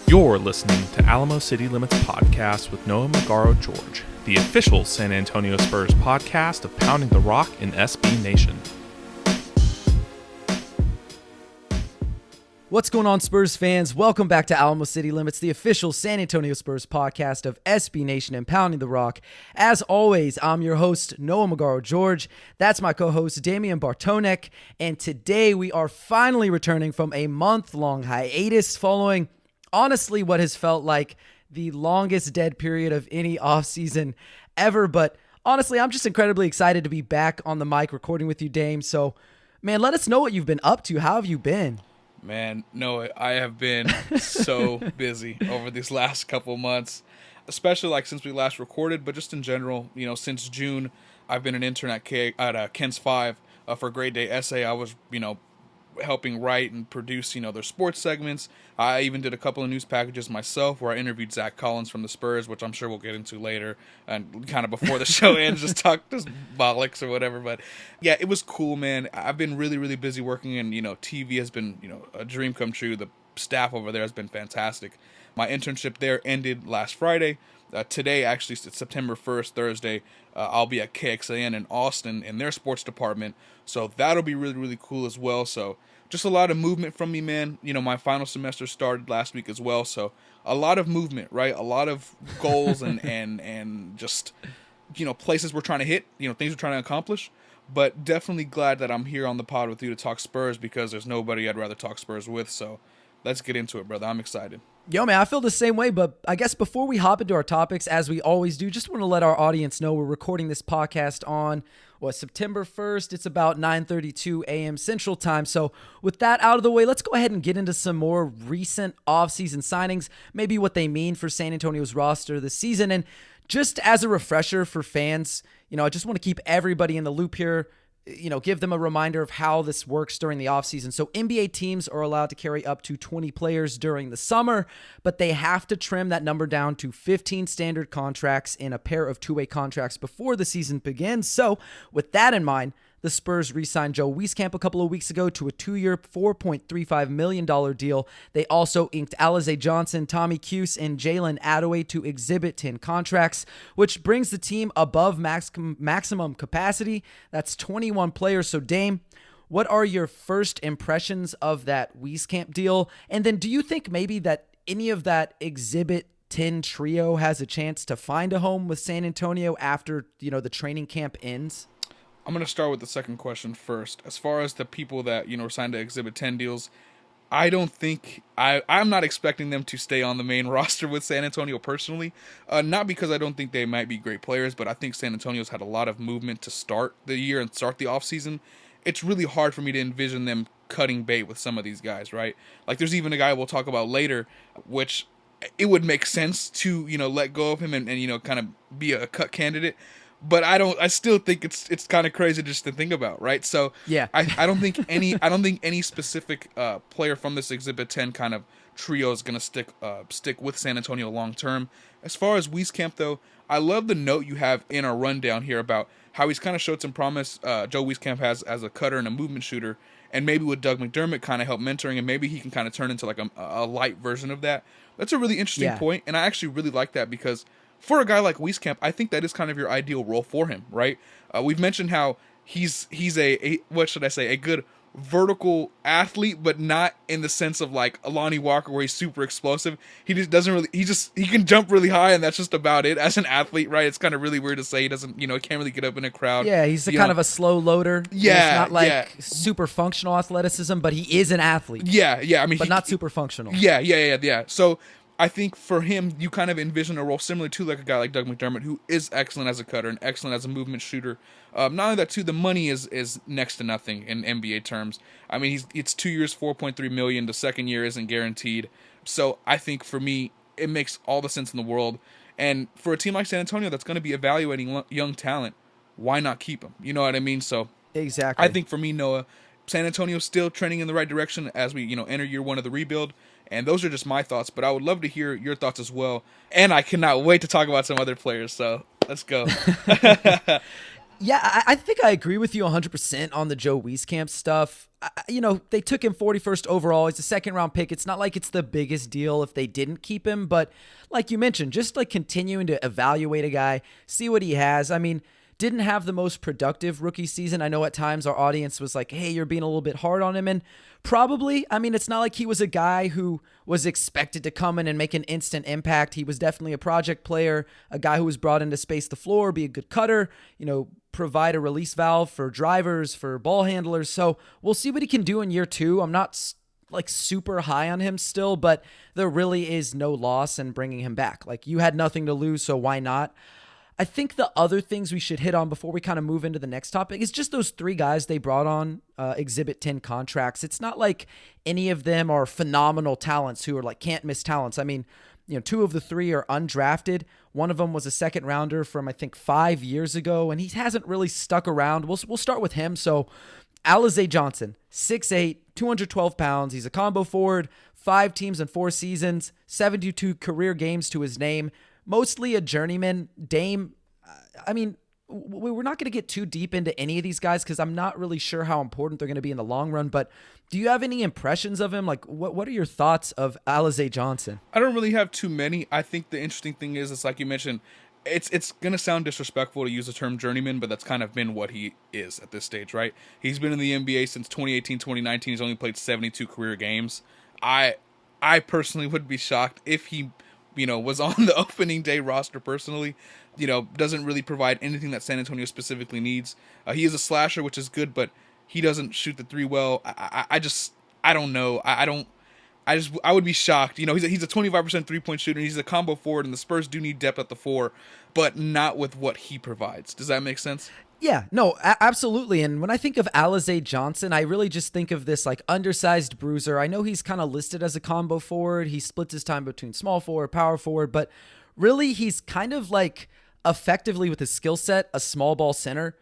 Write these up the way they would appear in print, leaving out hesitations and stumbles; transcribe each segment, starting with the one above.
You're listening to Alamo City Limits podcast with Noah Magaro-George, the official San Antonio Spurs podcast of Pounding the Rock in SB Nation. What's going on, Spurs fans? Welcome back to Alamo City Limits, the official San Antonio Spurs podcast of SB Nation and Pounding the Rock. As always, I'm your host, Noah Magaro-George. That's my co-host, Damien Bartonek. And today we are finally returning from a month-long hiatus following, honestly, what has felt like the longest dead period of any offseason ever. But honestly, I'm just incredibly excited to be back on the mic recording with you, Dame. So, man, let us know what you've been up to. How have you been? Man, no, I have been so busy over these last couple months, especially like since we last recorded, but just in general, since June, I've been an intern at Ken's 5 for Grade Day Essay. I was, helping write and produce, their sports segments. I even did a couple of news packages myself where I interviewed Zach Collins from the Spurs, which I'm sure we'll get into later and kind of before the show ends, just bollocks or whatever. But yeah, it was cool, man. I've been really, really busy working, and, TV has been, a dream come true. The staff over there has been fantastic. My internship there ended last Friday. Today, actually, it's September 1st, Thursday, I'll be at KXAN in Austin in their sports department. So that'll be really, really cool as well. So just a lot of movement from me, man. My final semester started last week as well. So a lot of movement, right? A lot of goals and just, places we're trying to hit, things we're trying to accomplish. But definitely glad that I'm here on the pod with you to talk Spurs because there's nobody I'd rather talk Spurs with. So let's get into it, brother. I'm excited. Yo, man, I feel the same way, but I guess before we hop into our topics, as we always do, just want to let our audience know we're recording this podcast on, September 1st. It's about 9:32 a.m. Central Time. So with that out of the way, let's go ahead and get into some more recent offseason signings, maybe what they mean for San Antonio's roster this season. And just as a refresher for fans, I just want to keep everybody in the loop here. Give them a reminder of how this works during the offseason. So NBA teams are allowed to carry up to 20 players during the summer, but they have to trim that number down to 15 standard contracts and a pair of two-way contracts before the season begins. So with that in mind, the Spurs re-signed Joe Wieskamp a couple of weeks ago to a 2-year, $4.35 million deal. They also inked Alize Johnson, Tommy Cuse, and Jalen Adaway to Exhibit 10 contracts, which brings the team above maximum capacity. That's 21 players. So, Dame, what are your first impressions of that Wieskamp deal? And then do you think maybe that any of that Exhibit 10 trio has a chance to find a home with San Antonio after, the training camp ends? I'm going to start with the second question first. As far as the people that, were signed to Exhibit 10 deals, I don't think I'm not expecting them to stay on the main roster with San Antonio personally. Not because I don't think they might be great players, but I think San Antonio's had a lot of movement to start the year and start the offseason. It's really hard for me to envision them cutting bait with some of these guys, right? Like there's even a guy we'll talk about later, which it would make sense to, let go of him and kind of be a cut candidate. But I still think it's kind of crazy just to think about, right? So yeah, I don't think any specific player from this Exhibit 10 kind of trio is gonna stick with San Antonio long term. As far as Wieskamp though, I love the note you have in our rundown here about how he's kind of showed some promise. Joe Wieskamp has as a cutter and a movement shooter, and maybe with Doug McDermott kind of help mentoring, and maybe he can kind of turn into like a light version of that. That's a really interesting point, and I actually really like that because for a guy like Wieskamp, I think that is kind of your ideal role for him, right? We've mentioned how he's a what should I say, a good vertical athlete, but not in the sense of like Alani Walker where he's super explosive. He just doesn't really, he can jump really high and that's just about it as an athlete, right? It's kind of really weird to say he doesn't, he can't really get up in a crowd. Yeah, he's kind of a slow loader. Yeah. He's not like super functional athleticism, but he is an athlete. Yeah. I mean, but not super functional. Yeah. So I think for him, you kind of envision a role similar to like a guy like Doug McDermott, who is excellent as a cutter and excellent as a movement shooter. Not only that, too, the money is next to nothing in NBA terms. I mean, it's 2 years, $4.3 million. The second year isn't guaranteed. So I think for me, it makes all the sense in the world. And for a team like San Antonio that's going to be evaluating young talent, why not keep him? You know what I mean? So exactly. I think for me, Noah, San Antonio's still trending in the right direction as we enter year one of the rebuild. And those are just my thoughts, but I would love to hear your thoughts as well. And I cannot wait to talk about some other players, so let's go. Yeah, I think I agree with you 100% on the Joe Wieskamp stuff. They took him 41st overall. He's a second-round pick. It's not like it's the biggest deal if they didn't keep him, but like you mentioned, just like continuing to evaluate a guy, see what he has. I mean, didn't have the most productive rookie season. I know at times our audience was like, hey, you're being a little bit hard on him. And probably, I mean, it's not like he was a guy who was expected to come in and make an instant impact. He was definitely a project player, a guy who was brought in to space the floor, be a good cutter, provide a release valve for drivers, for ball handlers. So we'll see what he can do in year 2. I'm not like super high on him still, but there really is no loss in bringing him back. Like, you had nothing to lose, so why not? I think the other things we should hit on before we kind of move into the next topic is just those 3 guys they brought on Exhibit 10 contracts. It's not like any of them are phenomenal talents who are like can't miss talents. I mean, 2 of the 3 are undrafted. One of them was a second rounder from, I think, 5 years ago, and he hasn't really stuck around. We'll start with him. So Alize Johnson, 6'8", 212 pounds. He's a combo forward, 5 teams and 4 seasons, 72 career games to his name. Mostly a journeyman. Dame, I mean, we're not going to get too deep into any of these guys because I'm not really sure how important they're going to be in the long run, but do you have any impressions of him? Like, what are your thoughts of Alize Johnson? I don't really have too many. I think the interesting thing is, it's like you mentioned, it's going to sound disrespectful to use the term journeyman, but that's kind of been what he is at this stage, right? He's been in the NBA since 2018, 2019. He's only played 72 career games. I personally would be shocked if he was on the opening day roster personally. Doesn't really provide anything that San Antonio specifically needs. He is a slasher, which is good, but he doesn't shoot the 3 well. I don't know. I would be shocked. He's a 25% 3-point shooter. He's a combo forward, and the Spurs do need depth at the 4, but not with what he provides. Does that make sense? Yeah, no, absolutely. And when I think of Alize Johnson, I really just think of this like undersized bruiser. I know he's kind of listed as a combo forward. He splits his time between small forward, power forward, but really he's kind of like effectively with his skill set, a small ball center.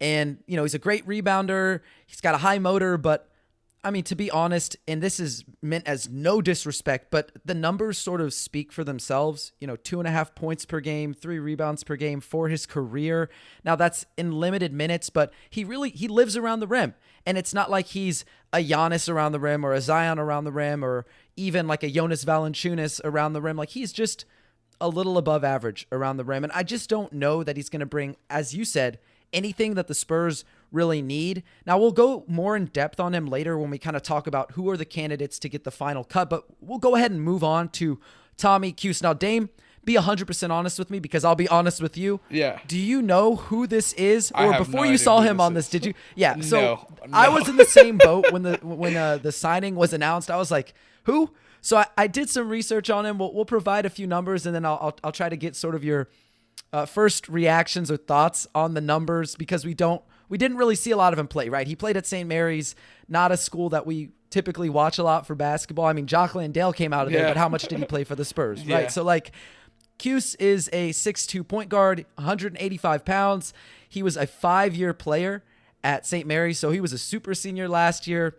And, he's a great rebounder. He's got a high motor, but I mean, to be honest, and this is meant as no disrespect, but the numbers sort of speak for themselves. 2.5 points per game, 3 rebounds per game for his career. Now that's in limited minutes, but he lives around the rim. And it's not like he's a Giannis around the rim or a Zion around the rim or even like a Jonas Valanciunas around the rim. Like, he's just a little above average around the rim. And I just don't know that he's going to bring, as you said, anything that the Spurs really need. Now, we'll go more in depth on him later when we kind of talk about who are the candidates to get the final cut, but we'll go ahead and move on to Tommy Cuse. Now, Dame, be 100% honest with me because I'll be honest with you. Yeah. Do you know who this is? Or before you saw him on this, did you? Yeah. So no. I was in the same boat when the signing was announced. I was like, who? So I did some research on him. We'll provide a few numbers, and then I'll try to get sort of your first reactions or thoughts on the numbers because we didn't really see a lot of him play, right? He played at St. Mary's, not a school that we typically watch a lot for basketball. I mean, Jock Landale came out of there, but how much did he play for the Spurs, right? So, like, Cuse is a 6'2" point guard, 185 pounds. He was a 5-year player at St. Mary's, so he was a super senior last year.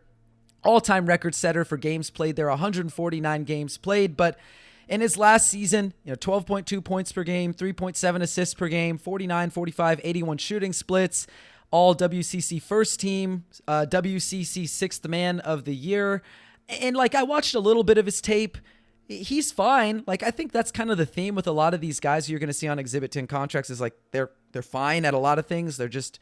All-time record setter for games played there, 149 games played, but in his last season, 12.2 points per game, 3.7 assists per game, 49, 45, 81 shooting splits, all WCC first team, WCC sixth man of the year. And like, I watched a little bit of his tape. He's fine. Like, I think that's kind of the theme with a lot of these guys you're going to see on Exhibit 10 contracts is like, they're fine at a lot of things. They're just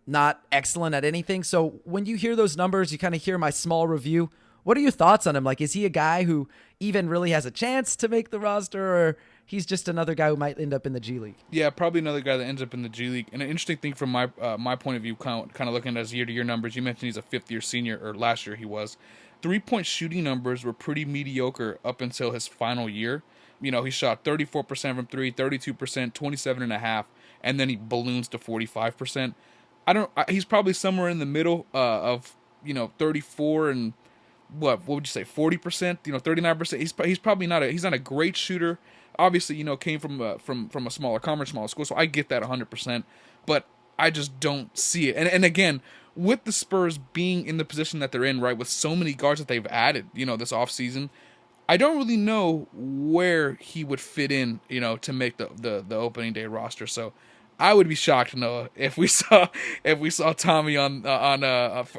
not excellent at anything. So when you hear those numbers, you kind of hear my small review. What are your thoughts on him? Like, is he a guy who even really has a chance to make the roster, or he's just another guy who might end up in the G League? Yeah, probably another guy that ends up in the G League. And an interesting thing from my point of view, kind of looking at his year-to-year numbers, you mentioned he's a 5th-year senior, or last year he was. 3-point shooting numbers were pretty mediocre up until his final year. He shot 34% from 3, 32%, 27.5%, and then he balloons to 45%. He's probably somewhere in the middle of 34 and what would you say, 40%, 39%. He's probably not a great shooter. Obviously, came from a smaller conference, smaller school, so I get that 100%, but I just don't see it. And again, with the Spurs being in the position that they're in, right, with so many guards that they've added, this offseason, I don't really know where he would fit in, to make the opening day roster. So I would be shocked, Noah, if we saw Tommy on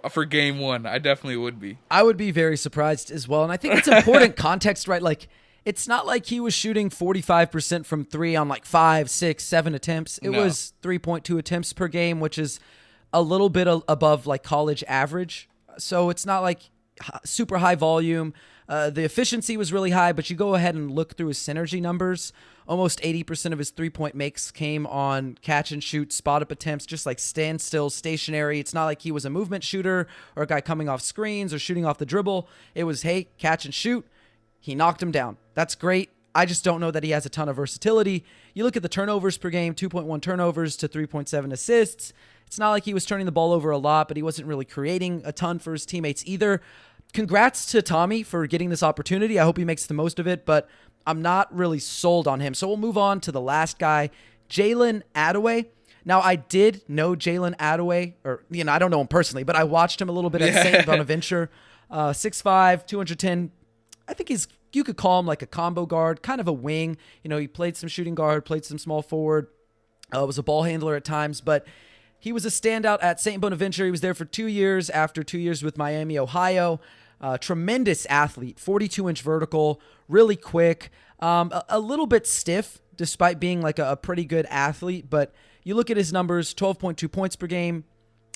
for game one. I definitely would be. I would be very surprised as well. And I think it's important context, right? Like, it's not like he was shooting 45% from three on like 5, 6, 7 attempts. It was 3.2 attempts per game, which is a little bit above like college average. So it's not like super high volume. The efficiency was really high, but you go ahead and look through his synergy numbers. Almost 80% of his three-point makes came on catch and shoot, spot-up attempts, just like standstill, stationary. It's not like he was a movement shooter or a guy coming off screens or shooting off the dribble. It was, hey, catch and shoot. He knocked him down. That's great. I just don't know that he has a ton of versatility. You look at the turnovers per game, 2.1 turnovers to 3.7 assists. It's not like he was turning the ball over a lot, but he wasn't really creating a ton for his teammates either. Congrats to Tommy for getting this opportunity. I hope he makes the most of it, but I'm not really sold on him. So we'll move on to the last guy, Jalen Adaway. Now, I did know Jalen Adaway, or, I don't know him personally, but I watched him a little bit at St. Bonaventure. 6'5", 210. I think you could call him like a combo guard, kind of a wing. He played some shooting guard, played some small forward, was a ball handler at times, but he was a standout at St. Bonaventure. He was there for 2 years, after 2 years with Miami, Ohio. Tremendous athlete, 42-inch vertical, really quick, a little bit stiff despite being like a pretty good athlete. But you look at his numbers, 12.2 points per game,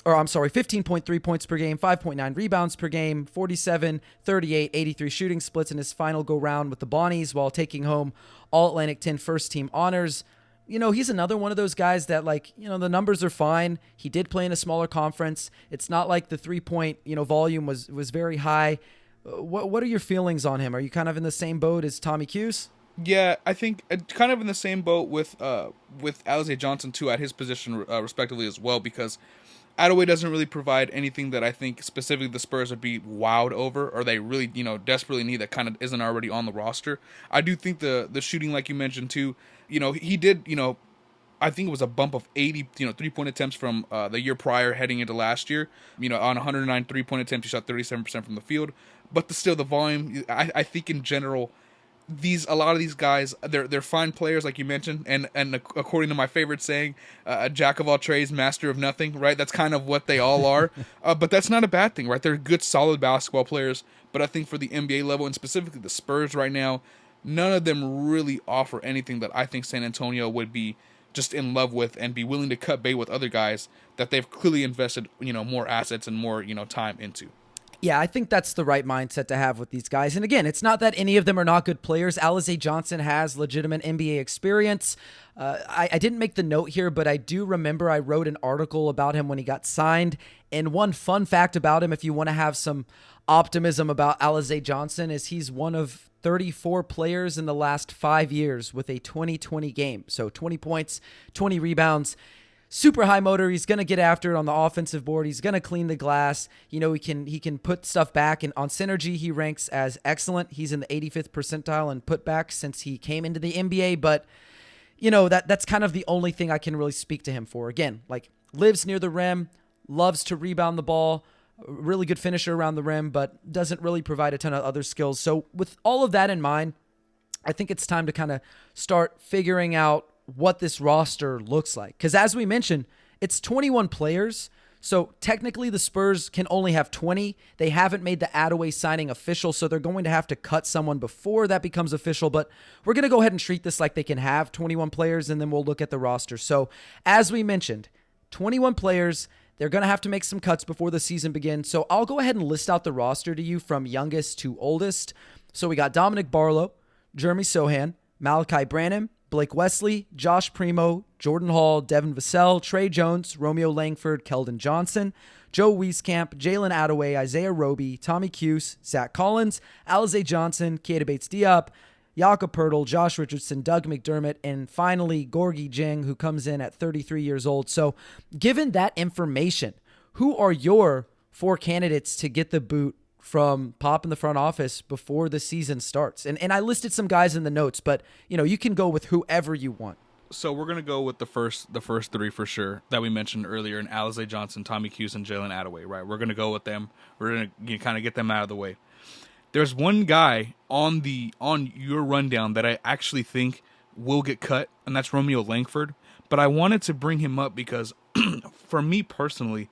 15.3 points per game, 5.9 rebounds per game, 47, 38, 83 shooting splits in his final go-round with the Bonnies while taking home All-Atlantic 10 first-team honors. He's another one of those guys that, the numbers are fine. He did play in a smaller conference. It's not like the three-point, volume was very high. What are your feelings on him? Are you kind of in the same boat as Tommy Hughes? Yeah, I think kind of in the same boat with Alize Johnson, too, at his position, respectively, as well, because Adaway doesn't really provide anything that I think specifically the Spurs would be wowed over, or they really, desperately need that kind of isn't already on the roster. I do think the shooting, like you mentioned, too, he did, I think it was a bump of 80, 3-point attempts from the year prior heading into last year. On 109 3-point attempts, he shot 37% from the field. But still, the volume, I think in general, a lot of these guys, they're fine players, like you mentioned, and according to my favorite saying, a jack of all trades, master of nothing, right? That's kind of what they all are. But that's not a bad thing, right? They're good, solid basketball players. But I think for the NBA level, and specifically the Spurs right now, none of them really offer anything that I think San Antonio would be just in love with and be willing to cut bait with other guys that they've clearly invested, more assets and more, time into. Yeah, I think that's the right mindset to have with these guys. And again, it's not that any of them are not good players. Alize Johnson has legitimate NBA experience. I didn't make the note here, but I do remember I wrote an article about him when he got signed. And one fun fact about him, if you want to have some optimism about Alize Johnson, is he's one of 34 players in the last 5 years with a 20-20 game. So 20 points, 20 rebounds. Super high motor. He's going to get after it on the offensive board. He's going to clean the glass. He can put stuff back. And on synergy, he ranks as excellent. He's in the 85th percentile in putbacks since he came into the NBA. But, that's kind of the only thing I can really speak to him for. Again, lives near the rim, loves to rebound the ball, really good finisher around the rim, but doesn't really provide a ton of other skills. So with all of that in mind, I think it's time to kind of start figuring out what this roster looks like. Because as we mentioned, it's 21 players. So technically the Spurs can only have 20. They haven't made the Adaway signing official, so they're going to have to cut someone before that becomes official. But we're going to go ahead and treat this like they can have 21 players, and then we'll look at the roster. So as we mentioned, 21 players. They're going to have to make some cuts before the season begins. So I'll go ahead and list out the roster to you from youngest to oldest. So we got Dominic Barlow, Jeremy Sohan, Malachi Branham, Blake Wesley, Josh Primo, Jordan Hall, Devin Vassell, Trey Jones, Romeo Langford, Keldon Johnson, Joe Wieskamp, Jalen Adaway, Isaiah Roby, Tommy Cuse, Zach Collins, Alize Johnson, Keita Bates-Diop, Jakob Poeltl, Josh Richardson, Doug McDermott, and finally Gorgui Dieng, who comes in at 33 years old. So given that information, who are your 4 candidates to get the boot from Pop in the front office before the season starts? And I listed some guys in the notes, but you can go with whoever you want. So we're gonna go with the first 3 for sure that we mentioned earlier, in Alize Johnson, Tommy Cuse, and Jalen Adaway. Right, we're gonna go with them. We're gonna kind of get them out of the way. There's one guy on your rundown that I actually think will get cut, and that's Romeo Langford. but I wanted to bring him up because for me personally,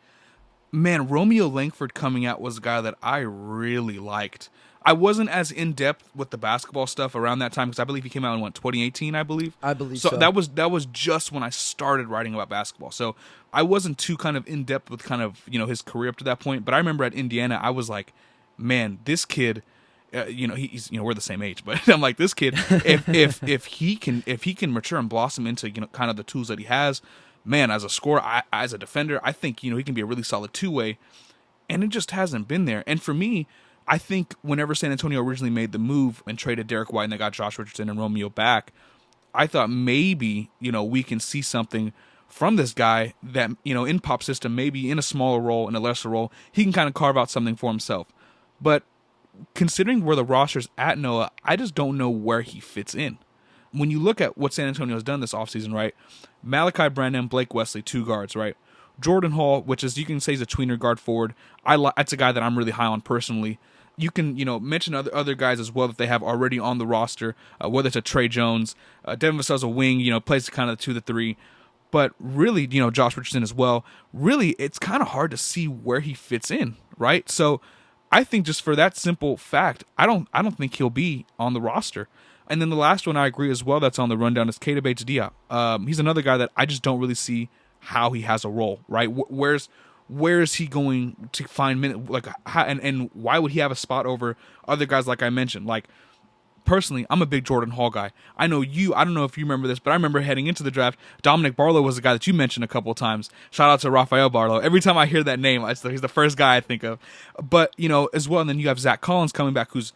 man, Romeo Langford coming out was a guy that I really liked. I wasn't as in-depth with the basketball stuff around that time because I believe he came out in 2018, I believe. I believe so. That was just when I started writing about basketball. So I wasn't too kind of in-depth with kind of, his career up to that point. But I remember at Indiana, I was like, man, this kid, he's, we're the same age, but I'm like, this kid, if he can mature and blossom into, kind of the tools that he has, man, as a scorer, as a defender, I think, he can be a really solid two-way. And it just hasn't been there. And for me, I think whenever San Antonio originally made the move and traded Derek White and they got Josh Richardson and Romeo back, I thought maybe, we can see something from this guy that, in Pop's system, maybe in a smaller role, in a lesser role, he can kind of carve out something for himself. But considering where the roster's at, Noah, I just don't know where he fits in. When you look at what San Antonio has done this offseason, right? Malachi Branham, Blake Wesley, 2 guards, right? Jordan Hall, which is, you can say, is a tweener guard forward. That's a guy that I'm really high on personally. You can, mention other guys as well that they have already on the roster, whether it's a Trey Jones, Devin Vassell's a wing, plays kind of the 2 to 3. But really, Josh Richardson as well. Really, it's kind of hard to see where he fits in, right? So I think just for that simple fact, I don't think he'll be on the roster. And then the last one I agree as well that's on the rundown is Keita Bates-Diop. He's another guy that I just don't really see how he has a role, right? Where is he going to find minutes? Like, how, and why would he have a spot over other guys like I mentioned? Like, personally, I'm a big Jordan Hall guy. I don't know if you remember this, but I remember heading into the draft, Dominic Barlow was the guy that you mentioned a couple of times. Shout out to Rafael Barlow. Every time I hear that name, he's the first guy I think of. But, as well, and then you have Zach Collins coming back, who's,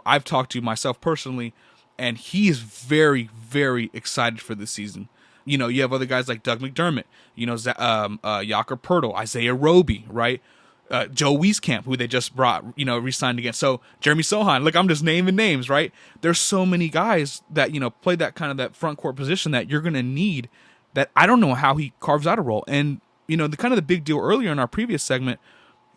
I've talked to myself personally, and he is very, very excited for this season. You have other guys like Doug McDermott, Jakob Poeltl, Isaiah Roby, right? Joe Wieskamp, who they just brought, re-signed again. So Jeremy Sohan, look, I'm just naming names, right? There's so many guys that, play that kind of that front court position that you're going to need that I don't know how he carves out a role. And, the kind of the big deal earlier in our previous segment,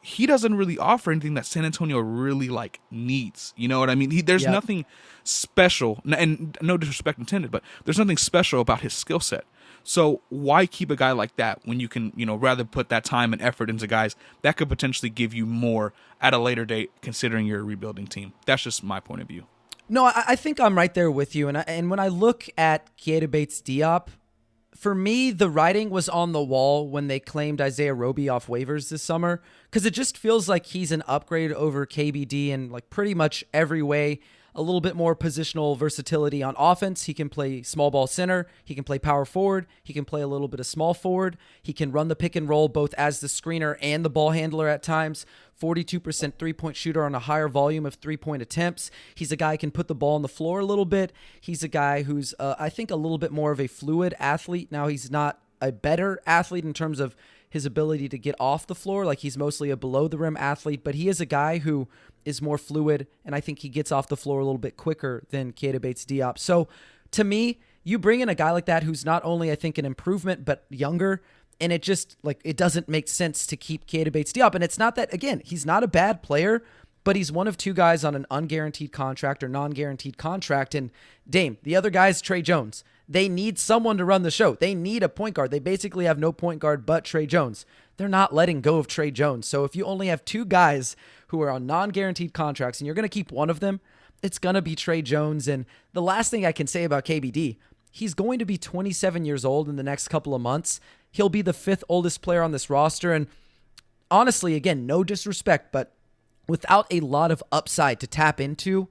he doesn't really offer anything that San Antonio really needs. You know what I mean? There's nothing special, and no disrespect intended, but there's nothing special about his skill set. So why keep a guy like that when you can, rather put that time and effort into guys that could potentially give you more at a later date, considering you're a rebuilding team? That's just my point of view. No, I think I'm right there with you. And when I look at Keita Bates-Diop, for me, the writing was on the wall when they claimed Isaiah Roby off waivers this summer, because it just feels like he's an upgrade over KBD in pretty much every way. A little bit more positional versatility on offense. He can play small ball center. He can play power forward. He can play a little bit of small forward. He can run the pick and roll both as the screener and the ball handler at times. 42% three-point shooter on a higher volume of three-point attempts. He's a guy who can put the ball on the floor a little bit. He's a guy who's, I think, a little bit more of a fluid athlete. Now, he's not a better athlete in terms of his ability to get off the floor. He's mostly a below-the-rim athlete, but he is a guy who is more fluid, and I think he gets off the floor a little bit quicker than Keita Bates-Diop. So, to me, you bring in a guy like that who's not only, I think, an improvement, but younger, and it just, it doesn't make sense to keep Keita Bates-Diop. And it's not that, again, he's not a bad player, but he's one of 2 guys on an unguaranteed contract or non-guaranteed contract. And Dame, the other guy is Trey Jones. They need someone to run the show. They need a point guard. They basically have no point guard but Trey Jones. They're not letting go of Trey Jones. So if you only have 2 guys who are on non-guaranteed contracts and you're going to keep one of them, it's going to be Trey Jones. And the last thing I can say about KBD, he's going to be 27 years old in the next couple of months. He'll be the 5th oldest player on this roster. And honestly, again, no disrespect, but without a lot of upside to tap into,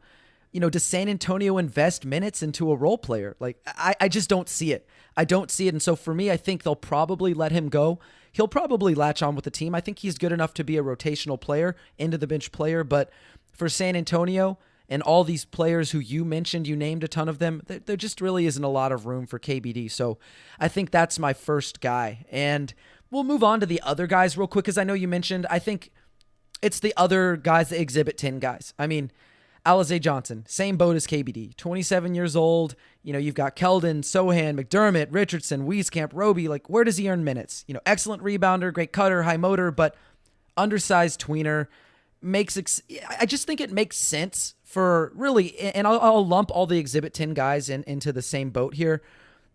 does San Antonio invest minutes into a role player? I just don't see it. I don't see it. And so for me, I think they'll probably let him go. He'll probably latch on with the team. I think he's good enough to be a rotational player, into the bench player. But for San Antonio and all these players who you mentioned, you named a ton of them, there just really isn't a lot of room for KBD. So I think that's my first guy. And we'll move on to the other guys real quick, because I know you mentioned, I think it's the other guys, the Exhibit 10 guys. I mean, Alize Johnson, same boat as KBD, 27 years old. You've got Keldon, Sohan, McDermott, Richardson, Wieskamp, Roby. Where does he earn minutes? Excellent rebounder, great cutter, high motor, but undersized tweener. I just think it makes sense for really, and I'll lump all the Exhibit 10 guys into the same boat here.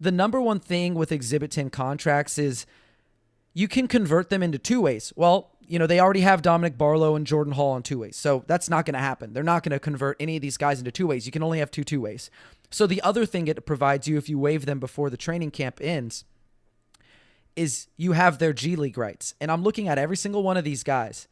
the number one thing with Exhibit 10 contracts is you can convert them into two ways. Well, they already have Dominic Barlow and Jordan Hall on two ways, so that's not going to happen. They're not going to convert any of these guys into two ways. You can only have two ways. So the other thing it provides you if you waive them before the training camp ends is you have their G League rights. And I'm looking at every single one of these guys.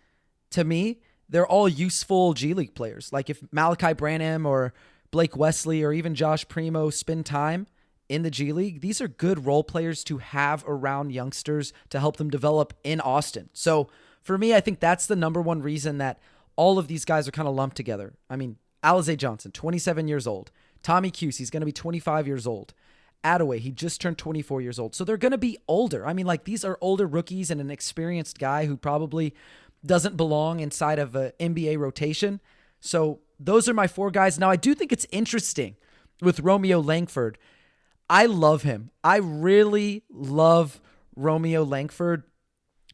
To me, they're all useful G League players. Like if Malachi Branham or Blake Wesley or even Josh Primo spend time in the G League, these are good role players to have around youngsters to help them develop in Austin. So for me, I think that's the number one reason that all of these guys are kind of lumped together. I mean, Alize Johnson, 27 years old. Tommy Cuse, he's going to be 25 years old. Attaway, he just turned 24 years old. So they're going to be older. I mean, like these are older rookies and an experienced guy who probably doesn't belong inside of an NBA rotation. So those are my four guys. Now, I do think it's interesting with Romeo Langford. I love him. I really love Romeo Langford.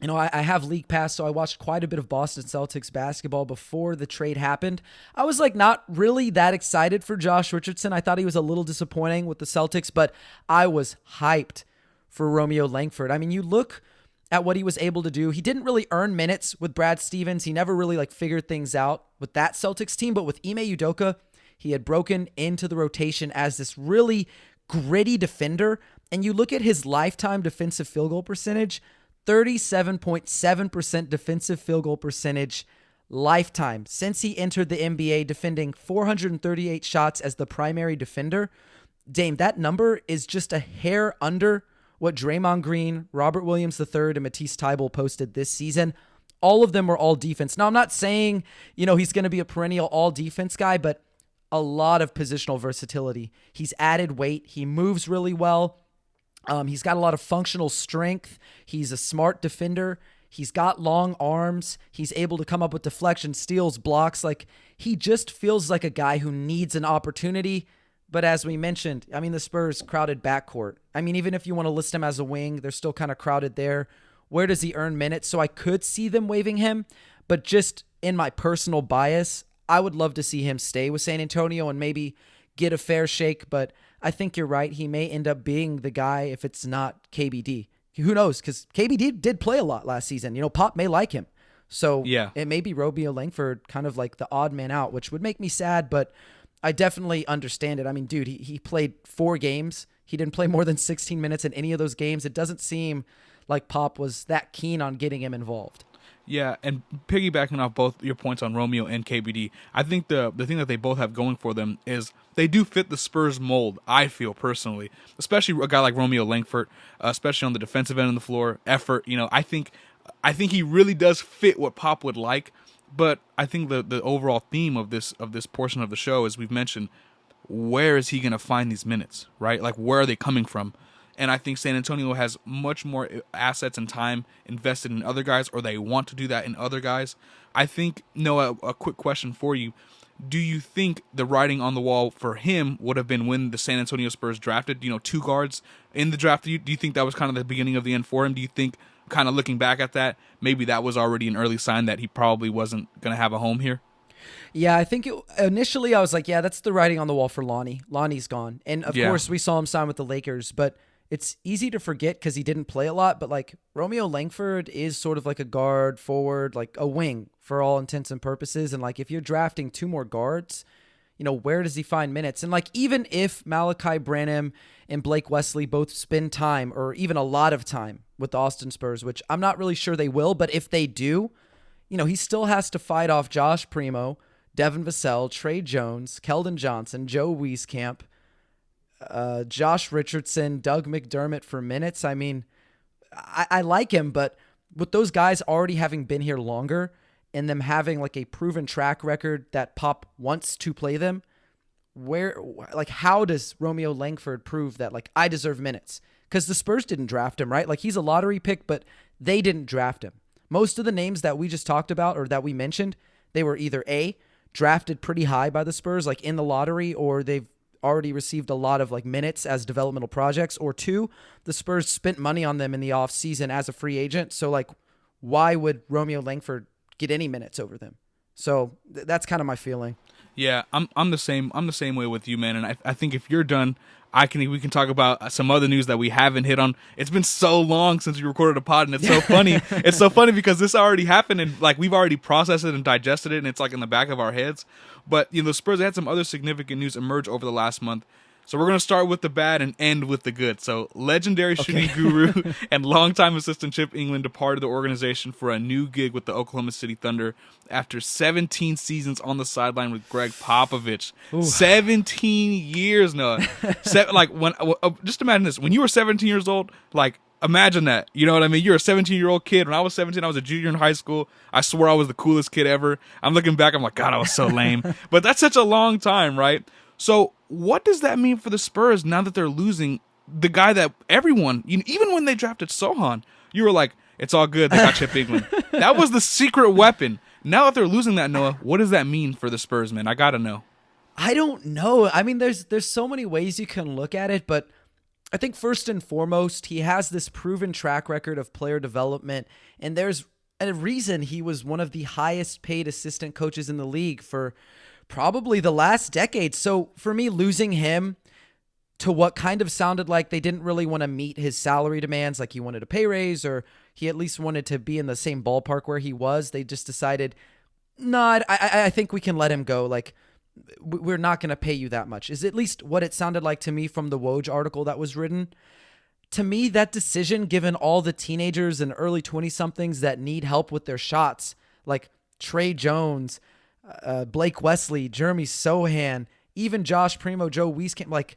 I have League Pass, so I watched quite a bit of Boston Celtics basketball before the trade happened. I was not really that excited for Josh Richardson. I thought he was a little disappointing with the Celtics, but I was hyped for Romeo Langford. I mean, you look at what he was able to do. He didn't really earn minutes with Brad Stevens. He never really figured things out with that Celtics team, but with Ime Udoka, he had broken into the rotation as this really gritty defender. And you look at his lifetime defensive field goal percentage, 37.7% defensive field goal percentage lifetime since he entered the NBA, defending 438 shots as the primary defender. Dame, that number is just a hair under what Draymond Green, Robert Williams III, and Matisse Thybulle posted this season. All of them were all defense. Now, I'm not saying, he's going to be a perennial all defense guy, but a lot of positional versatility. He's added weight. He moves really well. He's got a lot of functional strength. He's a smart defender. He's got long arms. He's able to come up with deflection, steals, blocks. He just feels like a guy who needs an opportunity. But as we mentioned, the Spurs crowded backcourt. Even if you want to list him as a wing, they're still kind of crowded there. Where does he earn minutes? So I could see them waiving him, but just in my personal bias, I would love to see him stay with San Antonio and maybe get a fair shake, but I think you're right. He may end up being the guy if it's not KBD. Who knows? Because KBD did play a lot last season. Pop may like him. So yeah, it may be Romeo Langford kind of the odd man out, which would make me sad, but I definitely understand it. Dude, he played 4 games. He didn't play more than 16 minutes in any of those games. It doesn't seem like Pop was that keen on getting him involved. Yeah, and piggybacking off both your points on Romeo and KBD, I think the thing that they both have going for them is they do fit the Spurs mold, I feel personally, especially a guy like Romeo Langford, especially on the defensive end of the floor, effort. I think he really does fit what Pop would like, but I think the overall theme of this portion of the show, as we've mentioned, where is he going to find these minutes, right? Where are they coming from? And I think San Antonio has much more assets and time invested in other guys, or they want to do that in other guys. I think, Noah, a quick question for you. Do you think the writing on the wall for him would have been when the San Antonio Spurs drafted, 2 guards in the draft? Do you think that was kind of the beginning of the end for him? Do you think, kind of looking back at that, maybe that was already an early sign that he probably wasn't going to have a home here? Yeah, I think initially I was like, yeah, that's the writing on the wall for Lonnie. Lonnie's gone. And of course we saw him sign with the Lakers, but it's easy to forget because he didn't play a lot, but Romeo Langford is sort of like a guard, forward, a wing for all intents and purposes. And if you're drafting 2 more guards, where does he find minutes? And even if Malachi Branham and Blake Wesley both spend time or even a lot of time with the Austin Spurs, which I'm not really sure they will, but if they do, he still has to fight off Josh Primo, Devin Vassell, Trey Jones, Keldon Johnson, Joe Wieskamp, Josh Richardson, Doug McDermott for minutes. I like him, but with those guys already having been here longer and them having a proven track record that Pop wants to play them, how does Romeo Langford prove that I deserve minutes? Because the Spurs didn't draft him, right? He's a lottery pick, but they didn't draft him. Most of the names that we just talked about or that we mentioned, they were either A, drafted pretty high by the Spurs, in the lottery, or they've already received a lot of minutes as developmental projects, or 2, the Spurs spent money on them in the offseason as a free agent. So why would Romeo Langford get any minutes over them? So that's kind of my feeling. Yeah, I'm the same. I'm the same way with you, man. And I think if you're done, we can talk about some other news that we haven't hit on. It's been so long since we recorded a pod, and it's so funny. It's so funny because this already happened, and like we've already processed it and digested it, and it's like in the back of our heads. But the Spurs had some other significant news emerge over the last month. So we're going to start with the bad and end with the good. So legendary shooting guru and longtime assistant Chip Engelland departed the organization for a new gig with the Oklahoma City Thunder after 17 seasons on the sideline with Greg Popovich. Ooh. 17 years, Noah. Just imagine this. When you were 17 years old, like, imagine that. You know what I mean? You're a 17-year-old kid. When I was 17, I was a junior in high school. I swore I was the coolest kid ever. I'm looking back, I'm like, God, I was so lame. But that's such a long time, right? So what does that mean for the Spurs now that they're losing the guy that everyone, even when they drafted Sohan, you were like, it's all good, they got Chip Engelland. That was the secret weapon. Now that they're losing that, Noah, what does that mean for the Spurs, man? I got to know. I don't know. I mean, there's so many ways you can look at it, but I think first and foremost, he has this proven track record of player development, and there's a reason he was one of the highest paid assistant coaches in the league for probably the last decade. So for me, losing him to what kind of sounded like they didn't really want to meet his salary demands, like he wanted a pay raise or he at least wanted to be in the same ballpark where he was, they just decided, no, I think we can let him go. Like, we're not going to pay you that much, is at least what it sounded like to me from the Woj article that was written. To me, that decision, given all the teenagers and early 20-somethings that need help with their shots, like Trey Jones, Blake Wesley, Jeremy Sohan, even Josh Primo, Joe Wieskamp, like,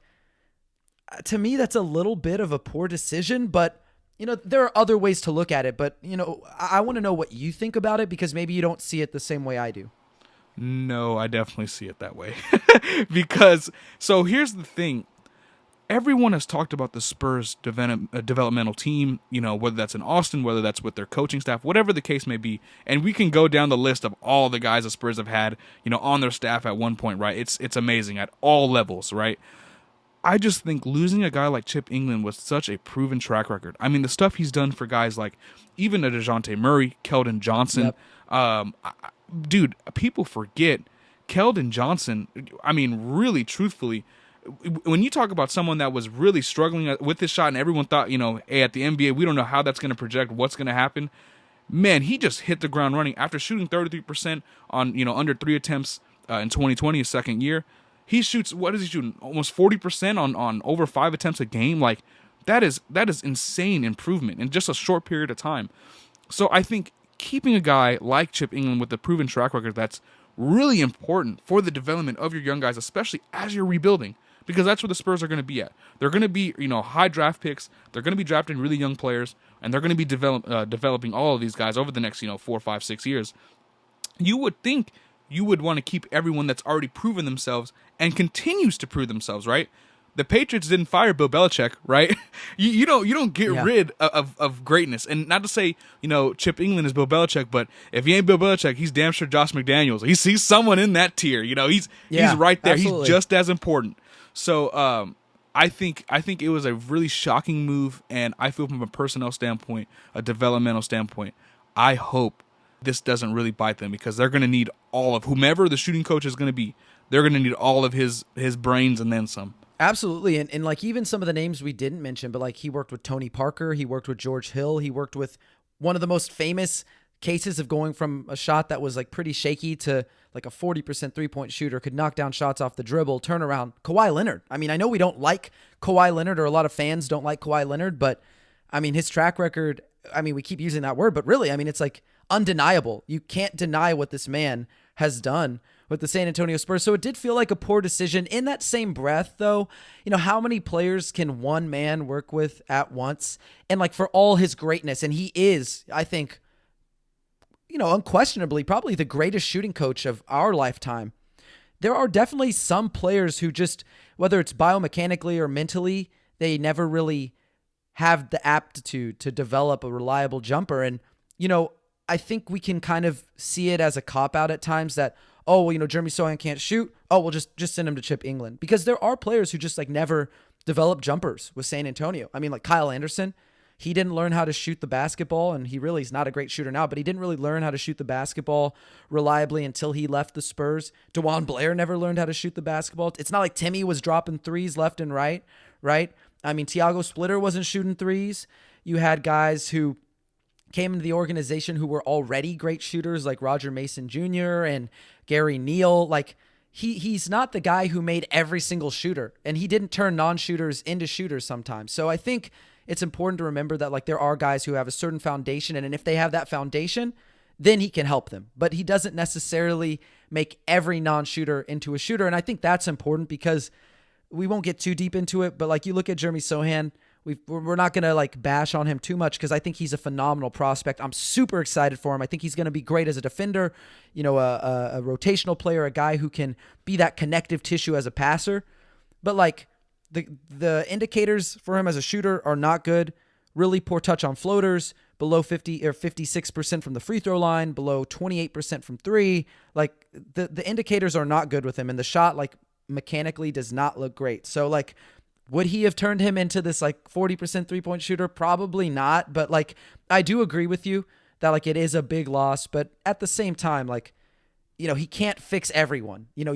to me, that's a little bit of a poor decision, but, there are other ways to look at it, but, I want to know what you think about it because maybe you don't see it the same way I do. No, I definitely see it that way. So here's the thing. Everyone has talked about the Spurs developmental team, whether that's in Austin, whether that's with their coaching staff, whatever the case may be. And we can go down the list of all the guys the Spurs have had, on their staff at one point, right? It's amazing at all levels, right? I just think losing a guy like Chip Engelland with such a proven track record. I mean, the stuff he's done for guys like even a Dejounte Murray, Keldon Johnson. Yep. Dude, people forget Keldon Johnson. I mean, really, truthfully, when you talk about someone that was really struggling with this shot and everyone thought, hey, at the NBA, we don't know how that's going to project, what's going to happen. Man, he just hit the ground running after shooting 33% on, under 3 attempts in 2020, his second year. He shoots, what is he shooting? Almost 40% on over 5 attempts a game. Like, that is insane improvement in just a short period of time. So I think keeping a guy like Chip Engelland with a proven track record, that's really important for the development of your young guys, especially as you're rebuilding, because that's where the Spurs are going to be at. They're going to be, high draft picks. They're going to be drafting really young players, and they're going to be developing all of these guys over the next, 4, 5, 6 years. You would think you would want to keep everyone that's already proven themselves and continues to prove themselves, right? The Patriots didn't fire Bill Belichick, right? You don't get rid of greatness. And not to say, Chip Engelland is Bill Belichick, but if he ain't Bill Belichick, he's damn sure Josh McDaniels. He's someone in that tier. He's right there. Absolutely. He's just as important. So I think it was a really shocking move, and I feel from a personnel standpoint, a developmental standpoint, I hope this doesn't really bite them because they're going to need all of whomever the shooting coach is going to be. They're going to need all of his brains and then some. Absolutely. And like even some of the names we didn't mention, but like he worked with Tony Parker, he worked with George Hill, he worked with one of the most famous cases of going from a shot that was like pretty shaky to like a 40% 3-point shooter, could knock down shots off the dribble, turn around. Kawhi Leonard. I mean, I know we don't like Kawhi Leonard, or a lot of fans don't like Kawhi Leonard, but I mean, his track record, I mean, we keep using that word, but really, I mean, it's like undeniable. You can't deny what this man has done with the San Antonio Spurs. So it did feel like a poor decision. In that same breath, though, how many players can one man work with at once? And like for all his greatness, and he is, I think, unquestionably probably the greatest shooting coach of our lifetime. There are definitely some players who just, whether it's biomechanically or mentally, they never really have the aptitude to develop a reliable jumper. And, I think we can kind of see it as a cop-out at times that, oh, well, Jeremy Sohan can't shoot. Oh, we'll just send him to Chip Engelland. Because there are players who just like never develop jumpers with San Antonio. I mean, like Kyle Anderson, he didn't learn how to shoot the basketball, and he really is not a great shooter now, but he didn't really learn how to shoot the basketball reliably until he left the Spurs. DeJuan Blair never learned how to shoot the basketball. It's not like Timmy was dropping threes left and right? I mean, Tiago Splitter wasn't shooting threes. You had guys who came into the organization who were already great shooters like Roger Mason Jr. and Gary Neal. Like, he's not the guy who made every single shooter, and he didn't turn non-shooters into shooters sometimes. So I think it's important to remember that, like, there are guys who have a certain foundation, and if they have that foundation, then he can help them. But he doesn't necessarily make every non-shooter into a shooter, and I think that's important because we won't get too deep into it, but, like, you look at Jeremy Sohan, we're not going to, like, bash on him too much because I think he's a phenomenal prospect. I'm super excited for him. I think he's going to be great as a defender, you know, a rotational player, a guy who can be that connective tissue as a passer. But, like, the indicators for him as a shooter are not good. Really poor touch on floaters, below 50 or 56% from the free throw line, below 28% from three. Like, the indicators are not good with him, and the shot, like, mechanically does not look great. So, like, would he have turned him into this, like, 40% three-point shooter? Probably not. But, like, I do agree with you that, like, it is a big loss. But at the same time, like, you know, he can't fix everyone. You know,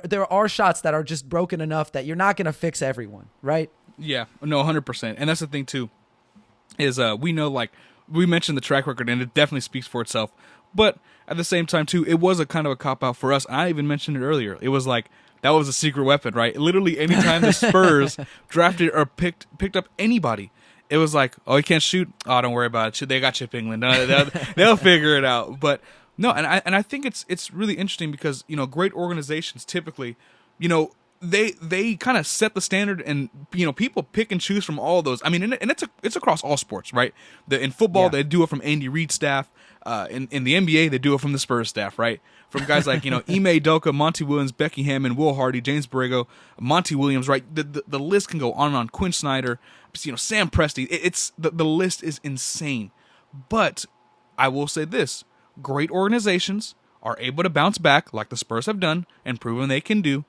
there are shots that are just broken enough that you're not going to fix everyone, right? Yeah, no, 100%. And that's the thing, too, is we know, like, we mentioned the track record, and it definitely speaks for itself. But at the same time, too, it was a kind of a cop-out for us. I even mentioned it earlier. It was like, that was a secret weapon, right? Literally, anytime the Spurs drafted or picked up anybody, it was like, oh, he can't shoot? Oh, don't worry about it. They got Chip England. They'll figure it out. But no, and I think it's really interesting because, you know, great organizations typically, you know, they kind of set the standard, and, you know, people pick and choose from all of those. I mean, and it's across all sports, right? In football, They do it from Andy Reid's staff. In the NBA, they do it from the Spurs staff, right? From guys like, you know, Ime Udoka, Monty Williams, Becky Hammond, Will Hardy, James Borrego, Monty Williams, right? The list can go on and on. Quinn Snyder, you know, Sam Presti. It's the list is insane. But I will say this: great organizations are able to bounce back, like the Spurs have done and proven they can do,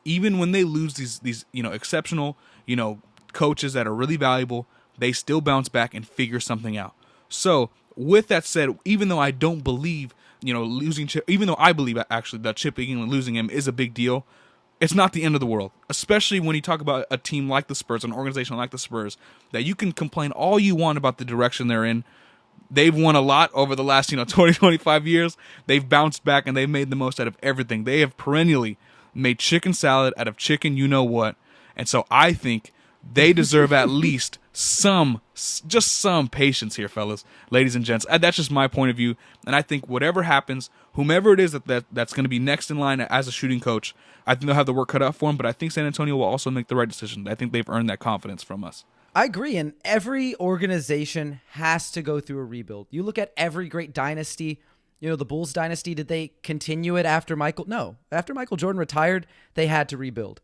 even when they lose these you know, exceptional, you know, coaches that are really valuable. They still bounce back and figure something out. So, with that said, even though I don't believe, you know, losing Chip, even though I believe actually that Chip England losing him is a big deal, it's not the end of the world. Especially when you talk about a team like the Spurs, an organization like the Spurs, that you can complain all you want about the direction they're in. They've won a lot over the last, you know, 20, 25 years. They've bounced back and they've made the most out of everything. They have perennially made chicken salad out of chicken you know what. And so I think they deserve at least some patience here, fellas, ladies and gents. That's just my point of view. And I think whatever happens, whomever it is that's going to be next in line as a shooting coach, I think they'll have the work cut out for them. But I think San Antonio will also make the right decision. I think they've earned that confidence from us. I agree. And every organization has to go through a rebuild. You look at every great dynasty. You know, the Bulls dynasty, did they continue it after Michael? No. After Michael Jordan retired, they had to rebuild.